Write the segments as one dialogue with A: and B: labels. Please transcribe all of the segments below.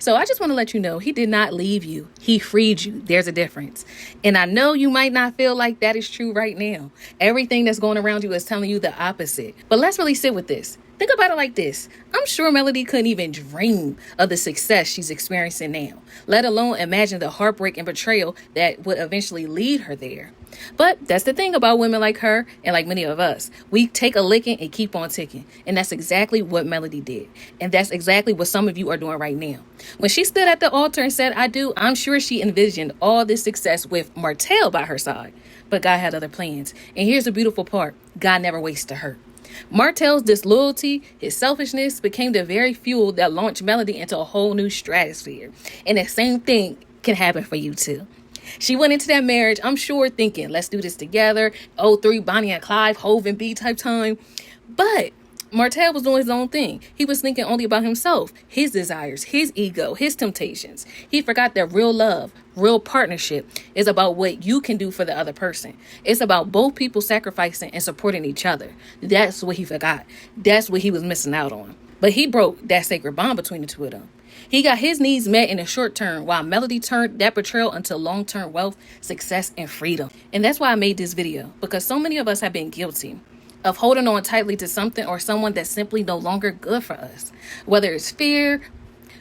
A: So I just want to let you know, he did not leave you. He freed you. There's a difference. And I know you might not feel like that is true right now. Everything that's going around you is telling you the opposite. But let's really sit with this. Think about it like this. I'm sure Melody couldn't even dream of the success she's experiencing now, let alone imagine the heartbreak and betrayal that would eventually lead her there. But that's the thing about women like her and like many of us. We take a licking and keep on ticking. And that's exactly what Melody did. And that's exactly what some of you are doing right now. When she stood at the altar and said, I do, I'm sure she envisioned all this success with Martell by her side. But God had other plans. And here's the beautiful part. God never wastes a hurt. Martell's disloyalty, his selfishness became the very fuel that launched Melody into a whole new stratosphere. And the same thing can happen for you too. She went into that marriage, I'm sure, thinking, let's do this together. 03, Bonnie and Clyde, Hove and B type time. But Martell was doing his own thing. He was thinking only about himself, his desires, his ego, his temptations. He forgot that real love, real partnership is about what you can do for the other person. It's about both people sacrificing and supporting each other. That's what he forgot. That's what he was missing out on. But he broke that sacred bond between the two of them. He got his needs met in the short term, while Melody turned that betrayal into long-term wealth, success, and freedom. And that's why I made this video, because so many of us have been guilty of holding on tightly to something or someone that's simply no longer good for us. Whether it's fear,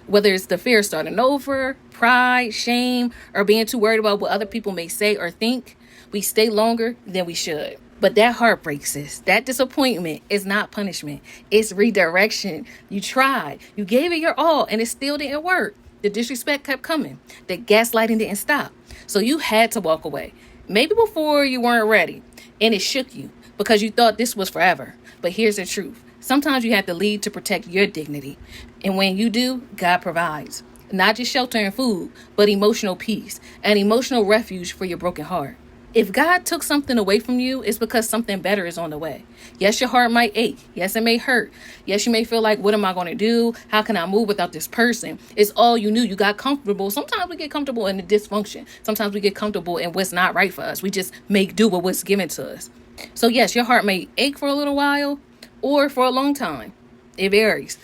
A: whether it's the fear of starting over, pride, shame, or being too worried about what other people may say or think, we stay longer than we should. But that heartbreak, sis, that disappointment is not punishment. It's redirection. You tried. You gave it your all, and it still didn't work. The disrespect kept coming. The gaslighting didn't stop. So you had to walk away. Maybe before you weren't ready, and it shook you because you thought this was forever. But here's the truth. Sometimes you have to leave to protect your dignity. And when you do, God provides. Not just shelter and food, but emotional peace, an emotional refuge for your broken heart. If God took something away from you, it's because something better is on the way. Yes, your heart might ache. Yes, it may hurt. Yes, you may feel like, what am I going to do? How can I move without this person? It's all you knew. You got comfortable. Sometimes we get comfortable in the dysfunction. Sometimes we get comfortable in what's not right for us. We just make do with what's given to us. So yes, your heart may ache for a little while or for a long time. It varies.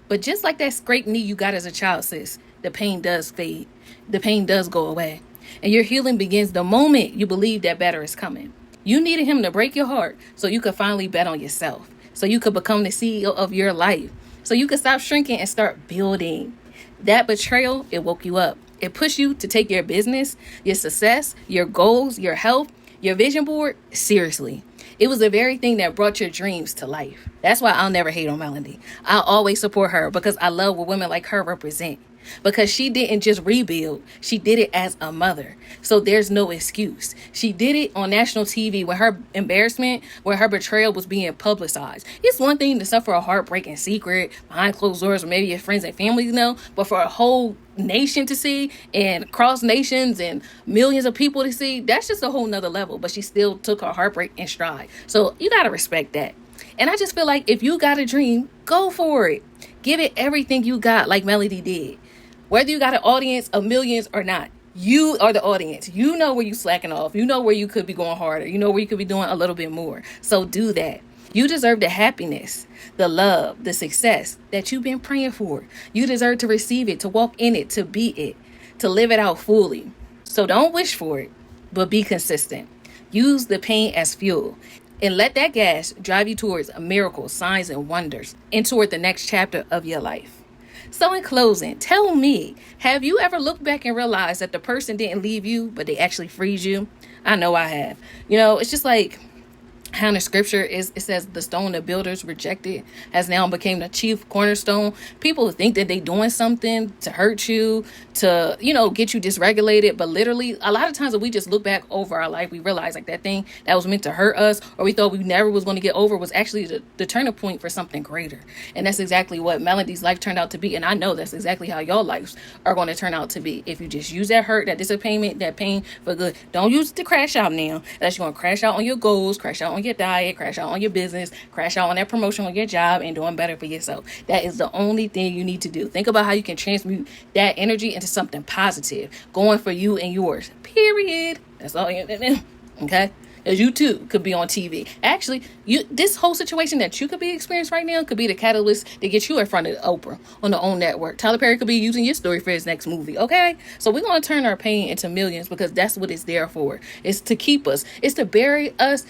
A: But just like that scraped knee you got as a child, sis, the pain does fade. The pain does go away. And your healing begins the moment you believe that better is coming. You needed him to break your heart so you could finally bet on yourself. So you could become the CEO of your life. So you could stop shrinking and start building. That betrayal, it woke you up. It pushed you to take your business, your success, your goals, your health, your vision board seriously. It was the very thing that brought your dreams to life. That's why I'll never hate on Melody. I'll always support her because I love what women like her represent. Because she didn't just rebuild, she did it as a mother. So there's no excuse. She did it on national TV when her embarrassment, when her betrayal was being publicized. It's one thing to suffer a heartbreak in secret, behind closed doors, or maybe your friends and family know, but for a whole nation to see and cross nations and millions of people to see, that's just a whole nother level. But she still took her heartbreak in stride. So you got to respect that. And I just feel like if you got a dream, go for it. Give it everything you got like Melody did. Whether you got an audience of millions or not, you are the audience. You know where you slacking off. You know where you could be going harder. You know where you could be doing a little bit more. So do that. You deserve the happiness, the love, the success that you've been praying for. You deserve to receive it, to walk in it, to be it, to live it out fully. So don't wish for it, but be consistent. Use the pain as fuel. And let that gas drive you towards miracles, signs, and wonders, and toward the next chapter of your life. So in closing, tell me, have you ever looked back and realized that the person didn't leave you, but they actually freed you? I know I have. You know, it's just like how in the scripture it says the stone the builders rejected has now become the chief cornerstone. People think that they doing something to hurt you, to, get you dysregulated. But literally, a lot of times when we just look back over our life, we realize like that thing that was meant to hurt us, or we thought we never was going to get over, was actually the turning point for something greater. And that's exactly what Melody's life turned out to be. And I know that's exactly how your lives are going to turn out to be. If you just use that hurt, that disappointment, that pain for good. Don't use it to crash out now. That's going to crash out on your goals, crash out on your diet, crash out on your business, crash out on that promotion on your job, and doing better for yourself. That is the only thing you need to do. Think about how you can transmute that energy into something positive, going for you and yours, period. That's all you do. Okay? as you too could be on TV. Actually, this whole situation that you could be experiencing right now could be the catalyst to get you in front of Oprah on the OWN network. Tyler Perry could be using your story for his next movie, okay? So we're going to turn our pain into millions, because that's what it's there for. It's to keep us. It's to bury us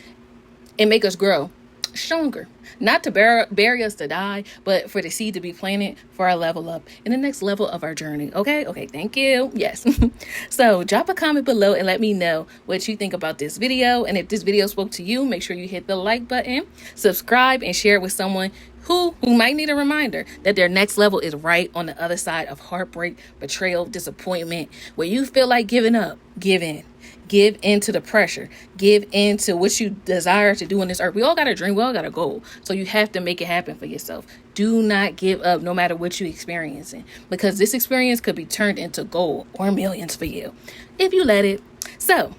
A: and make us grow stronger. Not to bury us to die, but for the seed to be planted for our level up in the next level of our journey. Okay, thank you. Yes. So drop a comment below and let me know what you think about this video. And if this video spoke to you, make sure you hit the like button, subscribe, and share it with someone who might need a reminder that their next level is right on the other side of heartbreak, betrayal, disappointment, where you feel like giving up. Give in. Give into the pressure. Give into what you desire to do on this earth. We all got a dream. We all got a goal. So you have to make it happen for yourself. Do not give up no matter what you're experiencing, because this experience could be turned into gold or millions for you if you let it. So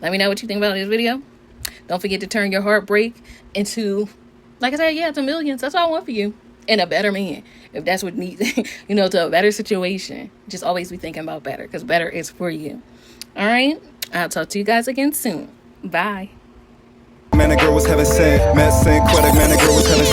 A: let me know what you think about this video. Don't forget to turn your heartbreak into, like I said, to millions. That's all I want for you. And a better man, if that's what needs, to a better situation. Just always be thinking about better, because better is for you. All right. I'll talk to you guys again soon. Bye.
B: Man, the girl was heaven sent. Met Synquette, man, the girl was heaven